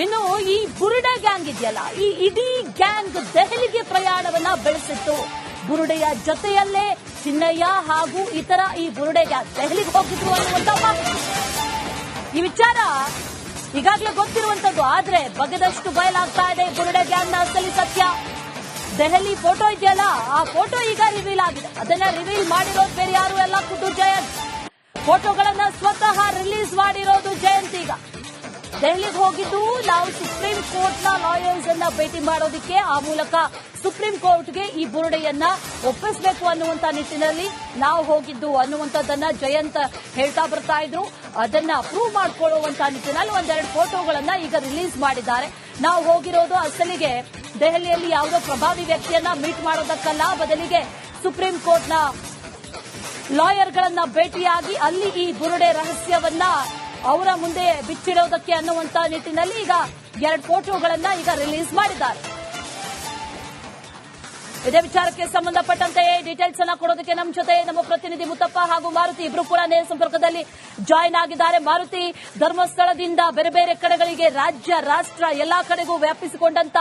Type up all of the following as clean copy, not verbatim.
ಇನ್ನು ಈ ಬುರುಡೆ ಗ್ಯಾಂಗ್ ಇದೆಯಲ್ಲ, ಈ ಇಡೀ ಗ್ಯಾಂಗ್ ದೆಹಲಿಗೆ ಪ್ರಯಾಣವನ್ನ ಬೆಳೆಸಿತ್ತು. ಬುರುಡೆಯ ಜೊತೆಯಲ್ಲೇ ಚಿನ್ನಯ್ಯ ಹಾಗೂ ಇತರ ಈ ಬುರುಡೆ ಗ್ಯಾಂಗ್ ದೆಹಲಿಗೆ ಹೋಗಿದ್ರು ಅನ್ನುವಂತ ಮಾಹಿತಿ. ಈ ವಿಚಾರ ಈಗಾಗಲೇ ಗೊತ್ತಿರುವಂತದ್ದು, ಆದ್ರೆ ಬಗೆದಷ್ಟು ಬಯಲಾಗ್ತಾ ಇದೆ ಬುರುಡೆ ಗ್ಯಾಂಗ್ನ ಅಸಲಿ ಸತ್ಯ. ದೆಹಲಿ ಫೋಟೋ ಇದೆಯಲ್ಲ, ಆ ಫೋಟೋ ಈಗ ರಿವೀಲ್ ಆಗಿದೆ. ಅದನ್ನ ರಿವೀಲ್ ಮಾಡಿರೋದು ಬೇರೆ ಯಾರು ಎಲ್ಲ, ಖುದ್ದು ಜಯಂತ್. ಫೋಟೋಗಳನ್ನ ಸ್ವತಃ ರಿಲೀಸ್ ಮಾಡಿರೋದು ಜಯಂತ್. ಈಗ ದೆಹಲಿಗೆ ಹೋಗಿದ್ದು ನಾವು ಸುಪ್ರೀಂ ಕೋರ್ಟ್ನ ಲಾಯರ್ಸ್ ಅನ್ನ ಭೇಟಿ ಮಾಡೋದಕ್ಕೆ, ಆ ಮೂಲಕ ಸುಪ್ರೀಂ ಕೋರ್ಟ್ಗೆ ಈ ಬುರುಡೆಯನ್ನ ಒಪ್ಪಿಸಬೇಕು ಅನ್ನುವಂತ ನಿಟ್ಟಿನಲ್ಲಿ ನಾವು ಹೋಗಿದ್ದು ಅನ್ನುವಂಥದ್ದನ್ನ ಜಯಂತ್ ಹೇಳ್ತಾ ಬರ್ತಾ ಇದ್ರು. ಅದನ್ನ ಪ್ರೂವ್ ಮಾಡಿಕೊಳ್ಳುವಂತ ನಿಟ್ಟಿನಲ್ಲಿ ಒಂದೆರಡು ಫೋಟೋಗಳನ್ನ ಈಗ ರಿಲೀಸ್ ಮಾಡಿದ್ದಾರೆ. ನಾವು ಹೋಗಿರೋದು ಅಸಲಿಗೆ ದೆಹಲಿಯಲ್ಲಿ ಯಾವುದೋ ಪ್ರಭಾವಿ ವ್ಯಕ್ತಿಯನ್ನ ಮೀಟ್ ಮಾಡೋದಕ್ಕಲ್ಲ, ಬದಲಿಗೆ ಸುಪ್ರೀಂ ಕೋರ್ಟ್ನ ಲಾಯರ್ಗಳನ್ನ ಭೇಟಿಯಾಗಿ ಅಲ್ಲಿ ಈ ಬುರುಡೆ ರಹಸ್ಯವನ್ನ ಅವರ ಮುಂದೆ ಬಿಚ್ಚಿಡೋದಕ್ಕೆ ಅನ್ನುವಂತ ನಿಟ್ಟಿನಲ್ಲಿ ಈಗ ಎರಡು ಫೋಟೋಗಳನ್ನ ಈಗ ರಿಲೀಸ್ ಮಾಡಿದ್ದಾರೆ. ಇದೇ ವಿಚಾರಕ್ಕೆ ಸಂಬಂಧಪಟ್ಟಂತೆ ಡೀಟೇಲ್ಸ್ ಅನ್ನ ಕೊಡೋದಕ್ಕೆ ನಮ್ಮ ಜೊತೆ ನಮ್ಮ ಪ್ರತಿನಿಧಿ ಮುತ್ತಪ್ಪ ಹಾಗೂ ಮಾರುತಿ ಇಬ್ರು ಕೂಡ ನೇರ ಸಂಪರ್ಕದಲ್ಲಿ ಜಾಯಿನ್ ಆಗಿದ್ದಾರೆ. ಮಾರುತಿ, ಧರ್ಮಸ್ಥಳದಿಂದ ಬೇರೆ ಬೇರೆ ಕಡೆಗಳಿಗೆ, ರಾಜ್ಯ ರಾಷ್ಟ್ರ ಎಲ್ಲಾ ಕಡೆಗೂ ವ್ಯಾಪಿಸಿಕೊಂಡಂತ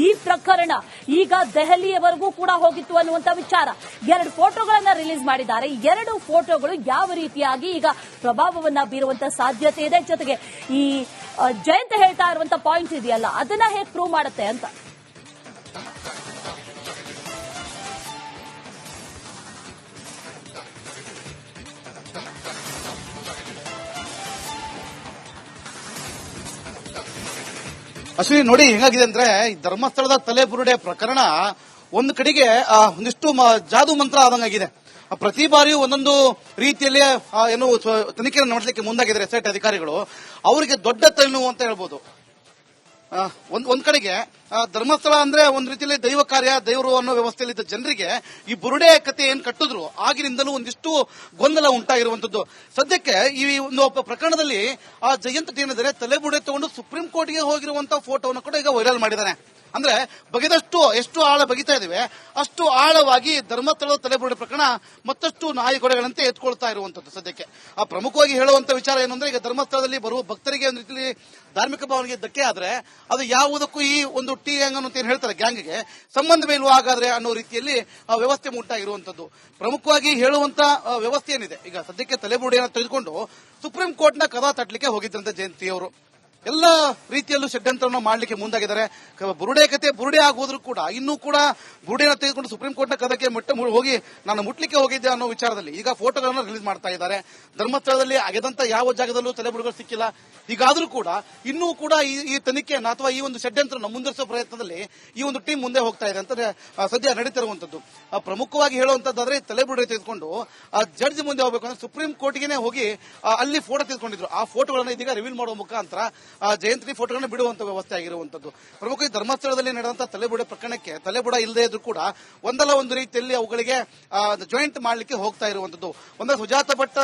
ಈ ಪ್ರಕರಣ ಈಗ ದೆಹಲಿಯವರೆಗೂ ಕೂಡ ಹೋಗಿತ್ತು ಅನ್ನುವಂತ ವಿಚಾರ. ಎರಡು ಫೋಟೋಗಳನ್ನ ರಿಲೀಸ್ ಮಾಡಿದ್ದಾರೆ. ಎರಡು ಫೋಟೋಗಳು ಯಾವ ರೀತಿಯಾಗಿ ಈಗ ಪ್ರಭಾವವನ್ನ ಬೀರುವಂತ ಸಾಧ್ಯತೆ ಇದೆ, ಜೊತೆಗೆ ಈ ಜಯಂತ್ ಹೇಳ್ತಾ ಇರುವಂತ ಪಾಯಿಂಟ್ಸ್ ಇದೆಯಲ್ಲ, ಅದನ್ನ ಹೇಗೆ ಪ್ರೂವ್ ಮಾಡುತ್ತೆ ಅಂತ. ಅಶ್ವಿನಿ, ನೋಡಿ ಹೇಗಾಗಿದೆ ಅಂದ್ರೆ, ಈ ಧರ್ಮಸ್ಥಳದ ತಲೆಬುರುಡೆ ಪ್ರಕರಣ ಒಂದು ಕಡೆಗೆ ಒಂದಿಷ್ಟು ಜಾದು ಮಂತ್ರ ಆದಂಗಾಗಿದೆ. ಪ್ರತಿ ಬಾರಿಯೂ ಒಂದೊಂದು ರೀತಿಯಲ್ಲಿ ಏನು ತನಿಖೆಯನ್ನು ನಡೆಸಲಿಕ್ಕೆ ಮುಂದಾಗಿದ್ದಾರೆ ಎಸ್ಐಟಿ ಅಧಿಕಾರಿಗಳು. ಅವರಿಗೆ ದೊಡ್ಡ ತಲೆನೋವು ಅಂತ ಹೇಳ್ಬೋದು. ಒಂದ್ ಕಡೆಗೆ ಧರ್ಮಸ್ಥಳ ಅಂದ್ರೆ ಒಂದ್ ರೀತಿಯಲ್ಲಿ ದೈವ ಕಾರ್ಯ, ದೇವರು ಅನ್ನೋ ವ್ಯವಸ್ಥೆಯಲ್ಲಿದ್ದ ಜನರಿಗೆ ಈ ಬುರುಡೆ ಕತೆ ಏನ್ ಕಟ್ಟಿದ್ರು ಆಗಿನಿಂದಲೂ ಒಂದಿಷ್ಟು ಗೊಂದಲ ಉಂಟಾಗಿರುವಂತದ್ದು. ಸದ್ಯಕ್ಕೆ ಈ ಒಂದು ಪ್ರಕರಣದಲ್ಲಿ ಆ ಜಯಂತ್ ಏನಿದ್ದಾರೆ, ತಲೆಬುರುಡೆ ತಗೊಂಡು ಸುಪ್ರೀಂ ಕೋರ್ಟ್ಗೆ ಹೋಗಿರುವಂತಹ ಫೋಟೋವನ್ನು ಕೂಡ ಈಗ ವೈರಲ್ ಮಾಡಿದ್ದಾನೆ. ಅಂದ್ರೆ ಬಗೆದಷ್ಟು ಎಷ್ಟು ಆಳ ಬಗಿತಾ ಇದ್ದೇವೆ ಅಷ್ಟು ಆಳವಾಗಿ ಧರ್ಮಸ್ಥಳದ ತಲೆಬುರುಡೆ ಪ್ರಕರಣ ಮತ್ತಷ್ಟು ನಾಯಿಗೊಡೆಗಳಂತೆ ಎತ್ಕೊಳ್ತಾ ಇರುವಂತದ್ದು. ಸದ್ಯಕ್ಕೆ ಪ್ರಮುಖವಾಗಿ ಹೇಳುವಂತ ವಿಚಾರ ಏನು ಅಂದ್ರೆ, ಈಗ ಧರ್ಮಸ್ಥಳದಲ್ಲಿ ಬರುವ ಭಕ್ತರಿಗೆ ಒಂದು ರೀತಿಯಲ್ಲಿ ಧಾರ್ಮಿಕ ಭಾವನೆಗೆ ಧಕ್ಕೆ ಆದ್ರೆ ಅದು ಯಾವುದಕ್ಕೂ ಈ ಒಂದು ಟಿ ಗ್ಯಾಂಗ್ ಅಂತ ಏನ್ ಹೇಳ್ತಾರೆ ಗ್ಯಾಂಗ್ಗೆ ಸಂಬಂಧವೇ ಇಲ್ವಾ ಹಾಗಾದ್ರೆ ಅನ್ನೋ ರೀತಿಯಲ್ಲಿ ವ್ಯವಸ್ಥೆ ಉಂಟಾಗಿರುವಂತದ್ದು. ಪ್ರಮುಖವಾಗಿ ಹೇಳುವಂತ ವ್ಯವಸ್ಥೆ ಏನಿದೆ, ಈಗ ಸದ್ಯಕ್ಕೆ ತಲೆಬುರುಡೆಯನ್ನು ತೆಗೆದುಕೊಂಡು ಸುಪ್ರೀಂ ಕೋರ್ಟ್ನ ಕದ ತಟ್ಟಲಿಕ್ಕೆ ಹೋಗಿದ್ರಂತೆ ಜಯಂತಿಯವರು. ಎಲ್ಲ ರೀತಿಯಲ್ಲೂ ಷಡ್ಯಂತ್ರವನ್ನು ಮಾಡಲಿಕ್ಕೆ ಮುಂದಾಗಿದ್ದಾರೆ. ಬುರುಡೆ ಕತೆ ಬುರುಡೆ ಆಗೋದ್ರೂ ಕೂಡ ಇನ್ನೂ ಕೂಡ ಬುರುಡೆನ ತೆಗೆದುಕೊಂಡು ಸುಪ್ರೀಂ ಕೋರ್ಟ್ನ ಕದಕ್ಕೆ ಹೋಗಿ ನಾನು ಮುಟ್ಲಿಕ್ಕೆ ಹೋಗಿದ್ದೆ ಅನ್ನೋ ವಿಚಾರದಲ್ಲಿ ಈಗ ಫೋಟೋಗಳನ್ನು ರಿಲೀಸ್ ಮಾಡ್ತಾ ಇದ್ದಾರೆ. ಧರ್ಮಸ್ಥಳದಲ್ಲಿ ಅಗೆದಂತ ಯಾವ ಜಾಗದಲ್ಲೂ ತಲೆಬುರುಡೆಗಳು ಸಿಕ್ಕಿಲ್ಲ. ಹೀಗಾದ್ರೂ ಕೂಡ ಇನ್ನೂ ಕೂಡ ಈ ತನಿಖೆಯನ್ನು ಅಥವಾ ಈ ಒಂದು ಷಡ್ಯಂತ್ರವನ್ನು ಮುಂದುವರಿಸುವ ಪ್ರಯತ್ನದಲ್ಲಿ ಈ ಒಂದು ಟೀಮ್ ಮುಂದೆ ಹೋಗ್ತಾ ಇದೆ ಅಂತ ಸದ್ಯ ನಡೀತಿರುವಂತದ್ದು. ಪ್ರಮುಖವಾಗಿ ಹೇಳುವಂತದ್ದಾದ್ರೆ, ತಲೆಬುರುಡೆ ತೆಗೆದುಕೊಂಡು ಜಡ್ಜ್ ಮುಂದೆ ಹೋಗಬೇಕು ಅಂದ್ರೆ ಸುಪ್ರೀಂ ಕೋರ್ಟ್ಗೆ ಹೋಗಿ ಅಲ್ಲಿ ಫೋಟೋ ತೆಗೆದುಕೊಂಡಿದ್ರು. ಆ ಫೋಟೋಗಳನ್ನು ಇದೀಗ ರಿವೀಲ್ ಮಾಡುವ ಮುಖಾಂತರ ಜಯಂತಿ ಫೋಟೋಗಳನ್ನು ಬಿಡುವಂತ ವ್ಯವಸ್ಥೆ ಆಗಿರುವಂತದ್ದು. ಪ್ರಮುಖವಾಗಿ ಧರ್ಮಸ್ಥಳದಲ್ಲಿ ನಡೆದಂತಹ ತಲೆಬುರುಡೆ ಪ್ರಕರಣಕ್ಕೆ ತಲೆಬುಡ ಇಲ್ಲದೆ ಇದ್ರೂ ಕೂಡ ಒಂದಲ್ಲ ಒಂದು ರೀತಿಯಲ್ಲಿ ಅವುಗಳಿಗೆ ಜಾಯಿಂಟ್ ಮಾಡಲಿಕ್ಕೆ ಹೋಗ್ತಾ ಇರುವಂತದ್ದು. ಒಂದ್ರೆ ಸುಜಾತ ಭಟ್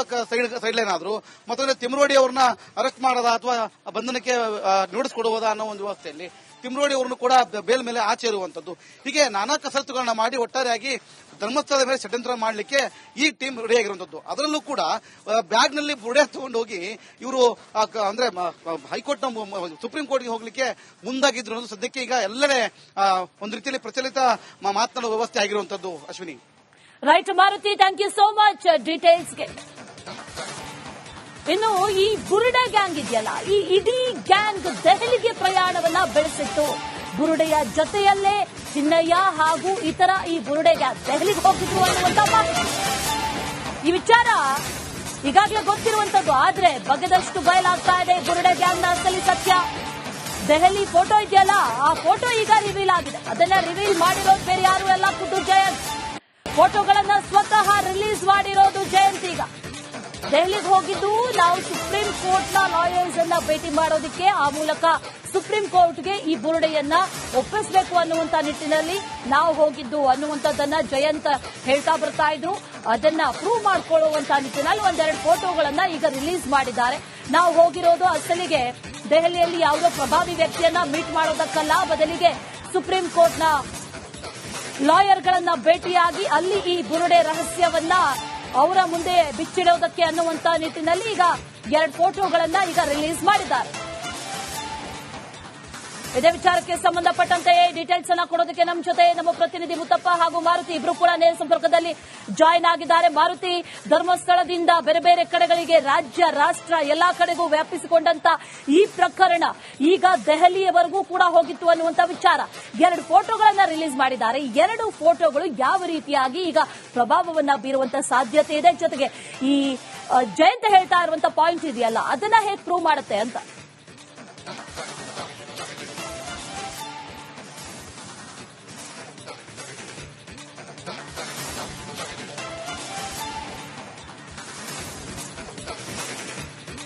ಸೈಡ್ ಲೈನ್ ಆದ್ರು, ಮತ್ತೊಂದು ತಿಮ್ರೋಡಿ ಅವ್ರನ್ನ ಅರೆಸ್ಟ್ ಮಾಡೋದಾ ಅಥವಾ ಬಂಧನಕ್ಕೆ ನೋಟಿಸ್ ಕೊಡುವುದಾ ಅನ್ನೋ ಒಂದು ವ್ಯವಸ್ಥೆಯಲ್ಲಿ ತಿಮ್ರೋಡಿ ಅವರನ್ನು ಕೂಡ ಬೇಲ್ ಮೇಲೆ ಆಚೆ ಇರುವಂತದ್ದು. ಹೀಗೆ ನಾನಾ ಕಸರತ್ತುಗಳನ್ನ ಮಾಡಿ ಒಟ್ಟಾರೆಯಾಗಿ ಧರ್ಮಸ್ಥಳದ ಮೇಲೆ ಷಡ್ಯಂತ್ರ ಮಾಡಲಿಕ್ಕೆ ಈ ಟೀಮ್ ರೆಡಿ ಆಗಿರುವಂತದ್ದು. ಅದರಲ್ಲೂ ಕೂಡ ಬ್ಯಾಗ್ ನಲ್ಲಿ ಬುರುಡೆ ತಗೊಂಡು ಹೋಗಿ ಇವರು ಅಂದ್ರೆ ಹೈಕೋರ್ಟ್ ಸುಪ್ರೀಂ ಕೋರ್ಟ್ಗೆ ಹೋಗ್ಲಿಕ್ಕೆ ಮುಂದಾಗಿದ್ರು ಅನ್ನೋದು ಸದ್ಯಕ್ಕೆ ಈಗ ಎಲ್ಲೆಡೆ ಒಂದು ರೀತಿಯಲ್ಲಿ ಪ್ರಚಲಿತ ಮಾತನಾಡುವ ವ್ಯವಸ್ಥೆ ಆಗಿರುವಂತದ್ದು. Ashwini, right Maruti, thank you so much ಡೀಟೇಲ್ಸ್ಗೆ. ಇನ್ನು ಈ ಬುರುಡೆ ಗ್ಯಾಂಗ್ ಇದೆಯಲ್ಲ, ಈ ಇಡೀ ಗ್ಯಾಂಗ್ ದೆಹಲಿಗೆ ಪ್ರಯಾಣವನ್ನ ಬೆಳೆಸಿತ್ತು. ಬುರುಡೆಯ ಜೊತೆಯಲ್ಲೇ ಚಿನ್ನಯ್ಯ ಹಾಗೂ ಇತರ ಈ ಬುರುಡೆ ಗ್ಯಾಂಗ್ ದೆಹಲಿಗೆ ಹೋಗಿದ್ರು ಅನ್ನುವಂತ ಮಾಹಿತಿ. ಈ ವಿಚಾರ ಈಗಾಗಲೇ ಗೊತ್ತಿರುವಂತದ್ದು, ಆದ್ರೆ ಬಗೆದಷ್ಟು ಬಯಲಾಗ್ತಾ ಇದೆ ಬುರುಡೆ ಗ್ಯಾಂಗ್ನ ಅಸಲಿ ಸತ್ಯ. ದೆಹಲಿ ಫೋಟೋ ಇದೆಯಲ್ಲ, ಆ ಫೋಟೋ ಈಗ ರಿವೀಲ್ ಆಗಿದೆ. ಅದನ್ನ ರಿವೀಲ್ ಮಾಡಿರೋದು ಬೇರೆ ಯಾರು ಎಲ್ಲ, ಖುದ್ದು ಜಯಂತ್. ಫೋಟೋಗಳನ್ನ ಸ್ವತಃ ರಿಲೀಸ್ ಮಾಡಿರೋದು ಜಯಂತ್. ಈಗ ದೆಹಲಿಗೆ ಹೋಗಿದ್ದು ನಾವು ಸುಪ್ರೀಂ ಕೋರ್ಟ್ನ ಲಾಯರ್ಸ್ ಅನ್ನ ಭೇಟಿ ಮಾಡೋದಕ್ಕೆ, ಆ ಮೂಲಕ ಸುಪ್ರೀಂ ಕೋರ್ಟ್ಗೆ ಈ ಬುರುಡೆಯನ್ನ ಒಪ್ಪಿಸಬೇಕು ಅನ್ನುವಂತ ನಿಟ್ಟಿನಲ್ಲಿ ನಾವು ಹೋಗಿದ್ದು ಅನ್ನುವಂಥದ್ದನ್ನ ಜಯಂತ್ ಹೇಳ್ತಾ ಬರ್ತಾ ಇದ್ರು. ಅದನ್ನ ಪ್ರೂವ್ ಮಾಡಿಕೊಳ್ಳುವಂತ ನಿಟ್ಟಿನಲ್ಲಿ ಒಂದೆರಡು ಫೋಟೋಗಳನ್ನ ಈಗ ರಿಲೀಸ್ ಮಾಡಿದ್ದಾರೆ. ನಾವು ಹೋಗಿರೋದು ಅಸಲಿಗೆ ದೆಹಲಿಯಲ್ಲಿ ಯಾವುದೋ ಪ್ರಭಾವಿ ವ್ಯಕ್ತಿಯನ್ನ ಮೀಟ್ ಮಾಡೋದಕ್ಕಲ್ಲ, ಬದಲಿಗೆ ಸುಪ್ರೀಂ ಕೋರ್ಟ್ನ ಲಾಯರ್ಗಳನ್ನ ಭೇಟಿಯಾಗಿ ಅಲ್ಲಿ ಈ ಬುರುಡೆ ರಹಸ್ಯವನ್ನ ಅವರ ಮುಂದೆ ಬಿಚ್ಚಿಡೋದಕ್ಕೆ ಅನ್ನುವಂತ ನಿಟ್ಟಿನಲ್ಲಿ ಈಗ ಎರಡು ಫೋಟೋಗಳನ್ನ ಈಗ ರಿಲೀಸ್ ಮಾಡಿದ್ದಾರೆ. ಇದೇ ವಿಚಾರಕ್ಕೆ ಸಂಬಂಧಪಟ್ಟಂತೆ ಡೀಟೇಲ್ಸ್ ಅನ್ನ ಕೊಡೋದಕ್ಕೆ ನಮ್ಮ ಜೊತೆ ನಮ್ಮ ಪ್ರತಿನಿಧಿ ಮುತ್ತಪ್ಪ ಹಾಗೂ ಮಾರುತಿ ಇಬ್ರು ಕೂಡ ನೇರ ಸಂಪರ್ಕದಲ್ಲಿ ಜಾಯಿನ್ ಆಗಿದ್ದಾರೆ. ಮಾರುತಿ, ಧರ್ಮಸ್ಥಳದಿಂದ ಬೇರೆ ಬೇರೆ ಕಡೆಗಳಿಗೆ ರಾಜ್ಯ ರಾಷ್ಟ್ರ ಎಲ್ಲಾ ಕಡೆಗೂ ವ್ಯಾಪಿಸಿಕೊಂಡಂತ ಈ ಪ್ರಕರಣ ಈಗ ದೆಹಲಿಯವರೆಗೂ ಕೂಡ ಹೋಗಿತ್ತು ಅನ್ನುವಂತ ವಿಚಾರ. 2 ಫೋಟೋಗಳನ್ನ ರಿಲೀಸ್ ಮಾಡಿದ್ದಾರೆ. 2 ಫೋಟೋಗಳು ಯಾವ ರೀತಿಯಾಗಿ ಈಗ ಪ್ರಭಾವವನ್ನ ಬೀರುವಂತ ಸಾಧ್ಯತೆ ಇದೆ, ಜೊತೆಗೆ ಈ ಜಯಂತ್ ಹೇಳ್ತಾ ಇರುವಂತ ಪಾಯಿಂಟ್ ಇದೆಯಲ್ಲ ಅದನ್ನ ಹೇಗೆ ಪ್ರೂವ್ ಮಾಡುತ್ತೆ ಅಂತ.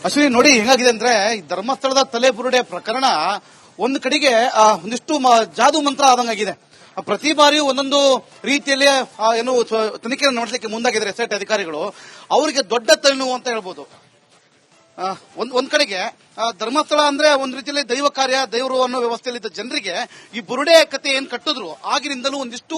ಅಶ್ವಿನಿ, ನೋಡಿ ಹೆಂಗಾಗಿದೆ ಅಂದ್ರೆ ಈ ಧರ್ಮಸ್ಥಳದ ತಲೆಬುರುಡೆ ಪ್ರಕರಣ ಒಂದು ಕಡೆಗೆ ಒಂದಿಷ್ಟು ಜಾದು ಮಂತ್ರ ಆದಂಗಾಗಿದೆ. ಪ್ರತಿ ಬಾರಿಯೂ ಒಂದೊಂದು ರೀತಿಯಲ್ಲಿ ಏನು ತನಿಖೆ ನಡೆಸಲಿಕ್ಕೆ ಮುಂದಾಗಿದ್ದಾರೆ ಎಸ್ಐಟಿ ಅಧಿಕಾರಿಗಳು. ಅವರಿಗೆ ದೊಡ್ಡ ತಲೆನೋವು ಅಂತ ಹೇಳ್ಬೋದು. ಒಂದ್ ಕಡೆಗೆ ಧರ್ಮಸ್ಥಳ ಅಂದ್ರೆ ಒಂದ್ ರೀತಿಯಲ್ಲಿ ದೈವ ಕಾರ್ಯ, ದೇವರು ಅನ್ನೋ ವ್ಯವಸ್ಥೆಯಲ್ಲಿದ್ದ ಜನರಿಗೆ ಈ ಬುರುಡೆ ಕತೆ ಏನ್ ಕಟ್ಟಿದ್ರು ಆಗಿನಿಂದಲೂ ಒಂದಿಷ್ಟು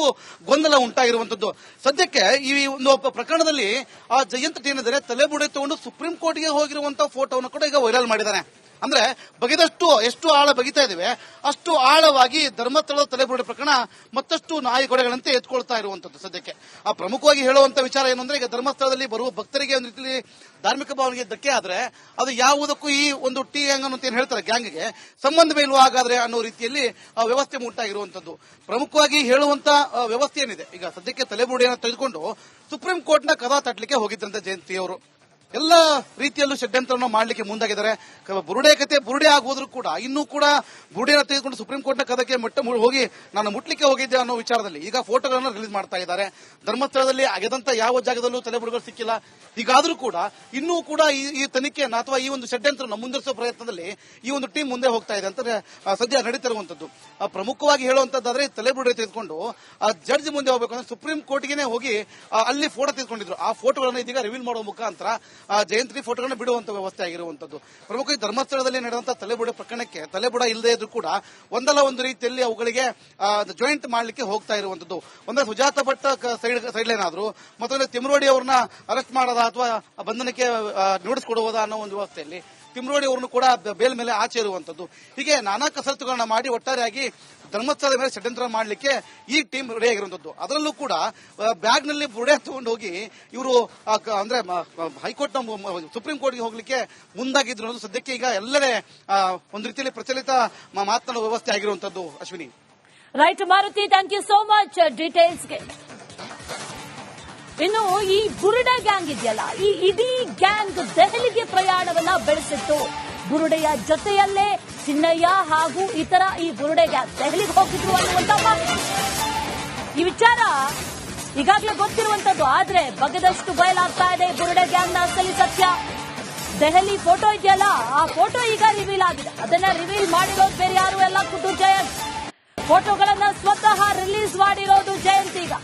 ಗೊಂದಲ ಉಂಟಾಗಿರುವಂತದ್ದು. ಸದ್ಯಕ್ಕೆ ಈ ಒಂದು ಪ್ರಕರಣದಲ್ಲಿ ಆ ಜಯಂತ್ ಏನಿದ್ದಾರೆ ತಲೆಬುರುಡೆ ತಗೊಂಡು ಸುಪ್ರೀಂ ಕೋರ್ಟ್ಗೆ ಹೋಗಿರುವಂತಹ ಫೋಟೋವನ್ನು ಕೂಡ ಈಗ ವೈರಲ್ ಮಾಡಿದ್ದಾರೆ. ಅಂದ್ರೆ ಬಗೆದಷ್ಟು ಎಷ್ಟು ಆಳ ಬಗಿತಾ ಇದ್ದೇವೆ ಅಷ್ಟು ಆಳವಾಗಿ ಧರ್ಮಸ್ಥಳದ ತಲೆಬುರುಡೆ ಪ್ರಕರಣ ಮತ್ತಷ್ಟು ನಾಯಿಗೊಡೆಗಳಂತೆ ಎತ್ಕೊಳ್ತಾ ಇರುವಂತದ್ದು. ಸದ್ಯಕ್ಕೆ ಪ್ರಮುಖವಾಗಿ ಹೇಳುವಂತ ವಿಚಾರ ಏನು ಅಂದ್ರೆ, ಈಗ ಧರ್ಮಸ್ಥಳದಲ್ಲಿ ಬರುವ ಭಕ್ತರಿಗೆ ಒಂದು ರೀತಿಯಲ್ಲಿ ಧಾರ್ಮಿಕ ಭಾವನೆಗೆ ಧಕ್ಕೆ ಆದ್ರೆ ಅದು ಯಾವುದಕ್ಕೂ ಈ ಒಂದು ಟಿ ಗ್ಯಾಂಗ್ ಅಂತ ಏನ್ ಹೇಳ್ತಾರೆ ಗ್ಯಾಂಗ್ಗೆ ಸಂಬಂಧವೇ ಇಲ್ವಾ ಹಾಗಾದ್ರೆ ಅನ್ನೋ ರೀತಿಯಲ್ಲಿ ವ್ಯವಸ್ಥೆ ಉಂಟಾಗಿರುವಂತದ್ದು. ಪ್ರಮುಖವಾಗಿ ಹೇಳುವಂತ ವ್ಯವಸ್ಥೆ ಏನಿದೆ, ಈಗ ಸದ್ಯಕ್ಕೆ ತಲೆಬುರುಡೆಯನ್ನು ತೆಗೆದುಕೊಂಡು ಸುಪ್ರೀಂ ಕೋರ್ಟ್ನ ಕದ ತಟ್ಟಲಿಕ್ಕೆ ಹೋಗಿದ್ದಂತೆ ಜಯಂತಿಯವರು ಎಲ್ಲ ರೀತಿಯಲ್ಲೂ ಷಡ್ಯಂತ್ರವನ್ನು ಮಾಡಲಿಕ್ಕೆ ಮುಂದಾಗಿದ್ದಾರೆ. ಬುರುಡೆ ಕತೆ ಬುರುಡೆ ಆಗೋದ್ರೂ ಕೂಡ ಇನ್ನೂ ಕೂಡ ಬುರುಡೆಯನ್ನು ತೆಗೆದುಕೊಂಡು ಸುಪ್ರೀಂ ಕೋರ್ಟ್ನ ಕದಕ್ಕೆ ಹೋಗಿ ನಾನು ಮುಟ್ಲಿಕ್ಕೆ ಹೋಗಿದ್ದೆ ಅನ್ನೋ ವಿಚಾರದಲ್ಲಿ ಈಗ ಫೋಟೋಗಳನ್ನು ರಿಲೀಸ್ ಮಾಡ್ತಾ ಇದ್ದಾರೆ. ಧರ್ಮಸ್ಥಳದಲ್ಲಿ ಆಗದಂತ ಯಾವ ಜಾಗದಲ್ಲೂ ತಲೆಬುರುಡೆಗಳು ಸಿಕ್ಕಿಲ್ಲ. ಹೀಗಾದ್ರೂ ಕೂಡ ಇನ್ನೂ ಕೂಡ ಈ ತನಿಖೆಯನ್ನು ಅಥವಾ ಈ ಒಂದು ಷಡ್ಯಂತ್ರವನ್ನು ಮುಂದುವರಿಸುವ ಪ್ರಯತ್ನದಲ್ಲಿ ಈ ಒಂದು ಟೀಮ್ ಮುಂದೆ ಹೋಗ್ತಾ ಇದೆ ಅಂತ ಸದ್ಯ ನಡೀತಿರುವಂತದ್ದು. ಪ್ರಮುಖವಾಗಿ ಹೇಳುವಂತದ್ದಾದ್ರೆ ತಲೆಬುರುಡೆ ತೆಗೆದುಕೊಂಡು ಜಡ್ಜ್ ಮುಂದೆ ಹೋಗಬೇಕಂದ್ರೆ ಸುಪ್ರೀಂ ಕೋರ್ಟ್ಗೆ ಹೋಗಿ ಅಲ್ಲಿ ಫೋಟೋ ತೆಗೆದುಕೊಂಡಿದ್ರು. ಆ ಫೋಟೋಗಳನ್ನು ಇದೀಗ ರಿವೀಲ್ ಮಾಡುವ ಮುಖಾಂತರ ಜಯಂತಿ ಫೋಟೋಗಳನ್ನು ಬಿಡುವಂತ ವ್ಯವಸ್ಥೆ ಆಗಿರುವಂತದ್ದು. ಪ್ರಮುಖವಾಗಿ ಧರ್ಮಸ್ಥಳದಲ್ಲಿ ನಡೆದಂತಹ ತಲೆಬುರುಡೆ ಪ್ರಕರಣಕ್ಕೆ ತಲೆಬುಡ ಇಲ್ಲದೆ ಇದ್ರೂ ಕೂಡ ಒಂದಲ್ಲ ಒಂದು ರೀತಿಯಲ್ಲಿ ಅವುಗಳಿಗೆ ಜಾಯಿಂಟ್ ಮಾಡಲಿಕ್ಕೆ ಹೋಗ್ತಾ ಇರುವಂತದ್ದು. ಒಂದೇ ಸುಜಾತ ಭಟ್ ಸೈಡ್ ಲೈನ್ ಆದ್ರು, ಮತ್ತೊಂದು ತಿಮ್ರೋಡಿ ಅವ್ರನ್ನ ಅರೆಸ್ಟ್ ಮಾಡೋದ ಅಥವಾ ಬಂಧನಕ್ಕೆ ನೋಟಿಸ್ ಕೊಡುವುದಾ ಅನ್ನೋ ಒಂದು ವ್ಯವಸ್ಥೆಯಲ್ಲಿ ತಿಮ್ರೋಡಿ ಅವರನ್ನು ಕೂಡ ಬೇಲ್ ಮೇಲೆ ಆಚೆ ಇರುವಂತದ್ದು. ಹೀಗೆ ನಾನಾ ಕಸರತ್ತುಗಳನ್ನ ಮಾಡಿ ಒಟ್ಟಾರೆಯಾಗಿ ಧರ್ಮಸ್ಥಳದ ಮೇಲೆ ಷಡ್ಯಂತ್ರ ಮಾಡಲಿಕ್ಕೆ ಈ ಟೀಮ್ ರೆಡಿ ಆಗಿರುವಂತದ್ದು. ಅದರಲ್ಲೂ ಕೂಡ ಬ್ಯಾಗ್ ನಲ್ಲಿ ಬುರುಡೆ ತಗೊಂಡು ಹೋಗಿ ಇವರು ಅಂದ್ರೆ ಹೈಕೋರ್ಟ್ ಸುಪ್ರೀಂ ಕೋರ್ಟ್ಗೆ ಹೋಗ್ಲಿಕ್ಕೆ ಮುಂದಾಗಿದ್ರು ಅನ್ನೋದು ಸದ್ಯಕ್ಕೆ ಈಗ ಎಲ್ಲರೇ ಒಂದು ರೀತಿಯಲ್ಲಿ ಪ್ರಚಲಿತ ಮಾತನಾಡುವ ವ್ಯವಸ್ಥೆ ಆಗಿರುವಂತದ್ದು. Ashwini, right Maruti, thank you so much ಡೀಟೇಲ್ಸ್ಗೆ. ಇನ್ನು ಈ ಬುರುಡೆ ಗ್ಯಾಂಗ್ ಇದೆಯಲ್ಲ, ಈ ಇಡೀ ಗ್ಯಾಂಗ್ ದೆಹಲಿಗೆ ಪ್ರಯಾಣವನ್ನ ಬೆಳೆಸಿತ್ತು. ಬುರುಡೆಯ ಜೊತೆಯಲ್ಲೇ ಚಿನ್ನಯ್ಯ ಹಾಗೂ ಇತರ ಈ ಬುರುಡೆ ಗ್ಯಾಂಗ್ ದೆಹಲಿಗೆ ಹೋಗಿದ್ರು ಅನ್ನುವಂತ ಮಾಹಿತಿ. ಈ ವಿಚಾರ ಈಗಾಗಲೇ ಗೊತ್ತಿರುವಂತದ್ದು, ಆದ್ರೆ ಬಗೆದಷ್ಟು ಬಯಲಾಗ್ತಾ ಇದೆ ಬುರುಡೆ ಗ್ಯಾಂಗ್ನ ಅಸಲಿ ಸತ್ಯ. ದೆಹಲಿ ಫೋಟೋ ಇದೆಯಲ್ಲ, ಆ ಫೋಟೋ ಈಗ ರಿವೀಲ್ ಆಗಿದೆ. ಅದನ್ನ ರಿವೀಲ್ ಮಾಡಿರೋದು ಬೇರೆ ಯಾರು ಎಲ್ಲ ಕುಟುಂಬ ಜಯಂತ್. ಫೋಟೋಗಳನ್ನ ಸ್ವತಃ ರಿಲೀಸ್ ಮಾಡಿರೋದು ಜಯಂತ್. ಈಗ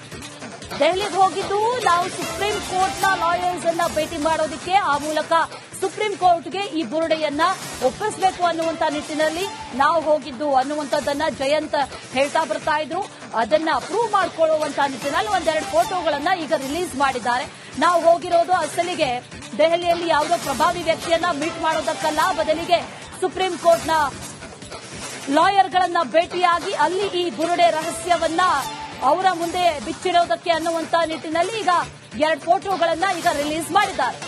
ದೆಹಲಿಗೆ ಹೋಗಿದ್ದು ನಾವು ಸುಪ್ರೀಂ ಕೋರ್ಟ್ನ ಲಾಯರ್ಸ್ ಅನ್ನ ಭೇಟಿ ಮಾಡೋದಕ್ಕೆ, ಆ ಮೂಲಕ ಸುಪ್ರೀಂ ಕೋರ್ಟ್ಗೆ ಈ ಬುರುಡೆಯನ್ನ ಒಪ್ಪಿಸಬೇಕು ಅನ್ನುವಂತ ನಿಟ್ಟಿನಲ್ಲಿ ನಾವು ಹೋಗಿದ್ದು ಅನ್ನುವಂಥದ್ದನ್ನ ಜಯಂತ್ ಹೇಳ್ತಾ ಬರ್ತಾ ಇದ್ರು. ಅದನ್ನ ಪ್ರೂವ್ ಮಾಡಿಕೊಳ್ಳುವಂತ ನಿಟ್ಟಿನಲ್ಲಿ 1-2 ಫೋಟೋಗಳನ್ನ ಈಗ ರಿಲೀಸ್ ಮಾಡಿದ್ದಾರೆ. ನಾವು ಹೋಗಿರೋದು ಅಸಲಿಗೆ ದೆಹಲಿಯಲ್ಲಿ ಯಾವುದೋ ಪ್ರಭಾವಿ ವ್ಯಕ್ತಿಯನ್ನ ಮೀಟ್ ಮಾಡೋದಕ್ಕಲ್ಲ, ಬದಲಿಗೆ ಸುಪ್ರೀಂ ಕೋರ್ಟ್ನ ಲಾಯರ್ಗಳನ್ನ ಭೇಟಿಯಾಗಿ ಅಲ್ಲಿ ಈ ಬುರುಡೆ ರಹಸ್ಯವನ್ನ ಅವರ ಮುಂದೆ ಬಿಚ್ಚಿಡೋದಕ್ಕೆ ಅನ್ನುವಂತ ನಿಟ್ಟಿನಲ್ಲಿ ಈಗ 2 ಫೋಟೋಗಳನ್ನ ಈಗ ರಿಲೀಸ್ ಮಾಡಿದ್ದಾರೆ.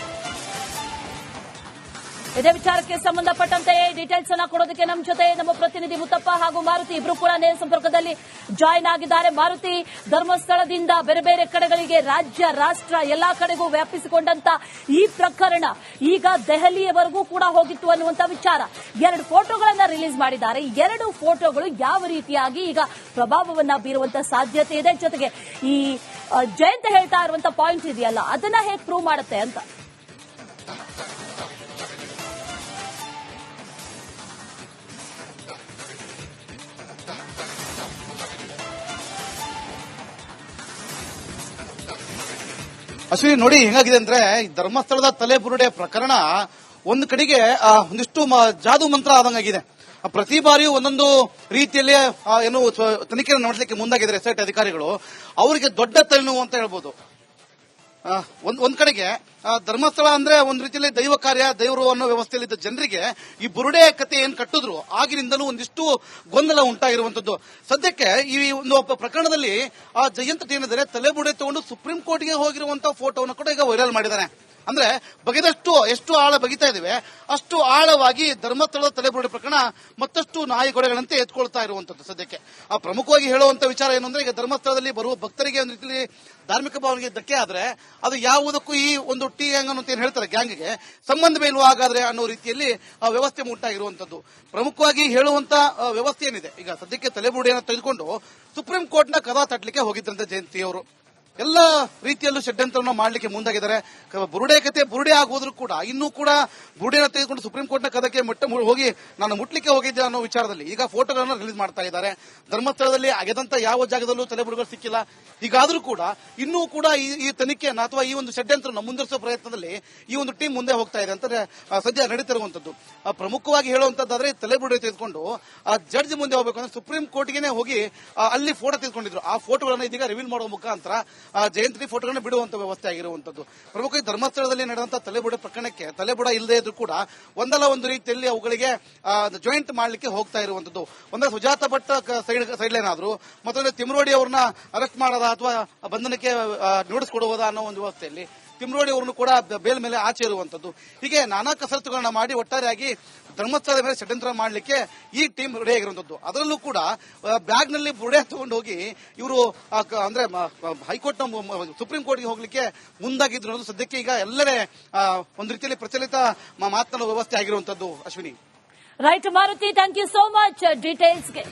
ಇದೇ ವಿಚಾರಕ್ಕೆ ಸಂಬಂಧಪಟ್ಟಂತೆ ಡೀಟೇಲ್ಸ್ ಅನ್ನ ಕೊಡೋದಕ್ಕೆ ನಮ್ಮ ಜೊತೆ ನಮ್ಮ ಪ್ರತಿನಿಧಿ ಮುತ್ತಪ್ಪ ಹಾಗೂ ಮಾರುತಿ ಇಬ್ರು ಕೂಡ ನೇರ ಸಂಪರ್ಕದಲ್ಲಿ ಜಾಯಿನ್ ಆಗಿದ್ದಾರೆ. ಮಾರುತಿ, ಧರ್ಮಸ್ಥಳದಿಂದ ಬೇರೆ ಬೇರೆ ಕಡೆಗಳಿಗೆ ರಾಜ್ಯ ರಾಷ್ಟ್ರ ಎಲ್ಲಾ ಕಡೆಗೂ ವ್ಯಾಪಿಸಿಕೊಂಡಂತ ಈ ಪ್ರಕರಣ ಈಗ ದೆಹಲಿಯವರೆಗೂ ಕೂಡ ಹೋಗಿತ್ತು ಅನ್ನುವಂತ ವಿಚಾರ. 2 ಫೋಟೋಗಳನ್ನ ರಿಲೀಸ್ ಮಾಡಿದ್ದಾರೆ. 2 ಫೋಟೋಗಳು ಯಾವ ರೀತಿಯಾಗಿ ಈಗ ಪ್ರಭಾವವನ್ನ ಬೀರುವಂತ ಸಾಧ್ಯತೆ ಇದೆ, ಜೊತೆಗೆ ಈ ಜಯಂತ್ ಹೇಳ್ತಾ ಇರುವಂತ ಪಾಯಿಂಟ್ ಇದೆಯಲ್ಲ ಅದನ್ನ ಹೇಗೆ ಪ್ರೂವ್ ಮಾಡುತ್ತೆ ಅಂತ. ಅಶ್ವಿನಿ, ನೋಡಿ ಹೆಂಗಾಗಿದೆ ಅಂದ್ರೆ ಈ ಧರ್ಮಸ್ಥಳದ ತಲೆಬುರುಡೆ ಪ್ರಕರಣ ಒಂದು ಕಡೆಗೆ ಒಂದಿಷ್ಟು ಜಾದು ಮಂತ್ರ ಆದಂಗಾಗಿದೆ. ಪ್ರತಿ ಬಾರಿಯೂ ಒಂದೊಂದು ರೀತಿಯಲ್ಲಿ ಏನು ತನಿಖೆ ನಡೆಸಲಿಕ್ಕೆ ಮುಂದಾಗಿದ್ದಾರೆ ಎಸ್ಐಟಿ ಅಧಿಕಾರಿಗಳು. ಅವರಿಗೆ ದೊಡ್ಡ ತಲೆನೋವು ಅಂತ ಹೇಳ್ಬೋದು. ಒಂದ್ ಕಡೆಗೆ ಧರ್ಮಸ್ಥಳ ಅಂದ್ರೆ ಒಂದ್ ರೀತಿಯಲ್ಲಿ ದೈವ ಕಾರ್ಯ ದೇವರು ಅನ್ನೋ ವ್ಯವಸ್ಥೆಯಲ್ಲಿದ್ದ ಜನರಿಗೆ ಈ ಬುರುಡೆ ಕತೆ ಏನ್ ಕಟ್ಟಿದ್ರು ಆಗಿನಿಂದಲೂ ಒಂದಿಷ್ಟು ಗೊಂದಲ ಉಂಟಾಗಿರುವಂತದ್ದು. ಸದ್ಯಕ್ಕೆ ಈ ಒಂದು ಪ್ರಕರಣದಲ್ಲಿ ಆ ಜಯಂತ್ ಏನಿದ್ದಾರೆ ತಲೆಬುರುಡೆ ತಗೊಂಡು ಸುಪ್ರೀಂ ಕೋರ್ಟ್ಗೆ ಹೋಗಿರುವಂತಹ ಫೋಟೋವನ್ನು ಕೂಡ ಈಗ ವೈರಲ್ ಮಾಡಿದ್ದಾರೆ. ಅಂದ್ರೆ ಬಗೆದಷ್ಟು ಎಷ್ಟು ಆಳ ಬಗಿತಾ ಇದ್ದೇವೆ ಅಷ್ಟು ಆಳವಾಗಿ ಧರ್ಮಸ್ಥಳದ ತಲೆಬುರುಡೆ ಪ್ರಕರಣ ಮತ್ತಷ್ಟು ನಾಯಿಗೊಡೆಗಳಂತೆ ಎತ್ಕೊಳ್ತಾ ಇರುವಂತದ್ದು. ಸದ್ಯಕ್ಕೆ ಪ್ರಮುಖವಾಗಿ ಹೇಳುವಂತ ವಿಚಾರ ಏನು ಅಂದ್ರೆ ಈಗ ಧರ್ಮಸ್ಥಳದಲ್ಲಿ ಬರುವ ಭಕ್ತರಿಗೆ ಒಂದು ರೀತಿಯಲ್ಲಿ ಧಾರ್ಮಿಕ ಭಾವನೆಗೆ ಧಕ್ಕೆ ಆದ್ರೆ ಅದು ಯಾವುದಕ್ಕೂ ಈ ಒಂದು ಟಿ ಗ್ಯಾಂಗ್ ಅಂತ ಏನ್ ಹೇಳ್ತಾರೆ ಗ್ಯಾಂಗ್ಗೆ ಸಂಬಂಧವೇ ಇಲ್ವಾ ಹಾಗಾದ್ರೆ ಅನ್ನೋ ರೀತಿಯಲ್ಲಿ ವ್ಯವಸ್ಥೆ ಉಂಟಾಗಿರುವಂತದ್ದು. ಪ್ರಮುಖವಾಗಿ ಹೇಳುವಂತ ವ್ಯವಸ್ಥೆ ಏನಿದೆ ಈಗ ಸದ್ಯಕ್ಕೆ ತಲೆಬುರುಡೆಯನ್ನು ತೆಗೆದುಕೊಂಡು ಸುಪ್ರೀಂ ಕೋರ್ಟ್ನ ಕದ ತಟ್ಟಲಿಕ್ಕೆ ಹೋಗಿದ್ದಂತೆ ಜಯಂತಿಯವರು ಎಲ್ಲ ರೀತಿಯಲ್ಲೂ ಷಡ್ಯಂತ್ರವನ್ನು ಮಾಡಲಿಕ್ಕೆ ಮುಂದಾಗಿದ್ದಾರೆ. ಬುರುಡೆ ಕತೆ ಬುರುಡೆ ಆಗೋದ್ರೂ ಕೂಡ ಇನ್ನೂ ಕೂಡ ಬುರುಡೆನ ತೆಗೆದುಕೊಂಡು ಸುಪ್ರೀಂ ಕೋರ್ಟ್ನ ಕದಕ್ಕೆ ಹೋಗಿ ನಾನು ಮುಟ್ಲಿಕ್ಕೆ ಹೋಗಿದ್ದೆ ಅನ್ನೋ ವಿಚಾರದಲ್ಲಿ ಈಗ ಫೋಟೋಗಳನ್ನು ರಿಲೀಸ್ ಮಾಡ್ತಾ ಇದ್ದಾರೆ. ಧರ್ಮಸ್ಥಳದಲ್ಲಿ ಅಗೆದಂತ ಯಾವ ಜಾಗದಲ್ಲೂ ತಲೆಬುರುಡೆಗಳು ಸಿಕ್ಕಿಲ್ಲ. ಹೀಗಾದ್ರೂ ಕೂಡ ಇನ್ನೂ ಕೂಡ ಈ ತನಿಖೆಯನ್ನು ಅಥವಾ ಈ ಒಂದು ಷಡ್ಯಂತ್ರವನ್ನು ಮುಂದುವರಿಸುವ ಪ್ರಯತ್ನದಲ್ಲಿ ಈ ಒಂದು ಟೀಮ್ ಮುಂದೆ ಹೋಗ್ತಾ ಇದೆ ಅಂತ ಸದ್ಯ ನಡೀತಿರುವಂತದ್ದು. ಪ್ರಮುಖವಾಗಿ ಹೇಳುವಂತದ್ದಾದ್ರೆ ತಲೆಬುರುಡೆ ತೆಗೆದುಕೊಂಡು ಜಡ್ಜ್ ಮುಂದೆ ಹೋಗಬೇಕು ಅಂದ್ರೆ ಸುಪ್ರೀಂ ಕೋರ್ಟ್ಗೆ ಹೋಗಿ ಅಲ್ಲಿ ಫೋಟೋ ತೆಗೆದುಕೊಂಡಿದ್ರು. ಆ ಫೋಟೋಗಳನ್ನು ಇದೀಗ ರಿವೀಲ್ ಮಾಡುವ ಮುಖಾಂತರ ಜಯಂತಿ ಫೋಟೋಗಳನ್ನು ಬಿಡುವಂತ ವ್ಯವಸ್ಥೆ ಆಗಿರುವಂತದ್ದು. ಪ್ರಮುಖ ಧರ್ಮಸ್ಥಳದಲ್ಲಿ ನಡೆದಂತಹ ತಲೆಬುರುಡೆ ಪ್ರಕರಣಕ್ಕೆ ತಲೆಬುಡ ಇಲ್ಲದೆ ಇದ್ರೂ ಕೂಡ ಒಂದಲ್ಲ ಒಂದು ರೀತಿಯಲ್ಲಿ ಅವುಗಳಿಗೆ ಜಾಯಿಂಟ್ ಮಾಡಲಿಕ್ಕೆ ಹೋಗ್ತಾ ಇರುವಂತದ್ದು. ಒಂದ್ರೆ ಸುಜಾತ ಭಟ್ ಸೈಡ್ ಲೈನ್ ಆದ್ರು, ಮತ್ತೊಂದು ತಿಮ್ರೋಡಿ ಅವ್ರನ್ನ ಅರೆಸ್ಟ್ ಮಾಡೋದ ಅಥವಾ ಬಂಧನಕ್ಕೆ ನೋಟಿಸ್ ಕೊಡುವುದಾ ಅನ್ನೋ ಒಂದು ವ್ಯವಸ್ಥೆಯಲ್ಲಿ ತಿಮ್ರೋಡಿ ಅವರನ್ನು ಕೂಡ ಬೇಲ್ ಮೇಲೆ ಆಚೆ ಇರುವಂತದ್ದು. ಹೀಗೆ ನಾನಾ ಕಸರತ್ತುಗಳನ್ನ ಮಾಡಿ ಒಟ್ಟಾರೆಯಾಗಿ ಧರ್ಮಸ್ಥಳದ ಮೇಲೆ ಷಡ್ಯಂತ್ರ ಮಾಡಲಿಕ್ಕೆ ಈ ಟೀಮ್ ರೆಡಿ ಆಗಿರುವಂತದ್ದು. ಅದರಲ್ಲೂ ಕೂಡ ಬ್ಯಾಗ್ ನಲ್ಲಿ ಬುರುಡೆ ತಗೊಂಡು ಹೋಗಿ ಇವರು ಅಂದ್ರೆ ಹೈಕೋರ್ಟ್ ಸುಪ್ರೀಂ ಕೋರ್ಟ್ಗೆ ಹೋಗ್ಲಿಕ್ಕೆ ಮುಂದಾಗಿದ್ರು ಅನ್ನೋದು ಸದ್ಯಕ್ಕೆ ಈಗ ಎಲ್ಲರೇ ಒಂದು ರೀತಿಯಲ್ಲಿ ಪ್ರಚಲಿತ ಮಾತನಾಡುವ ವ್ಯವಸ್ಥೆ ಆಗಿರುವಂತದ್ದು. Ashwini. Right Maruti, thank you so much ಡೀಟೇಲ್ಸ್ಗೆ.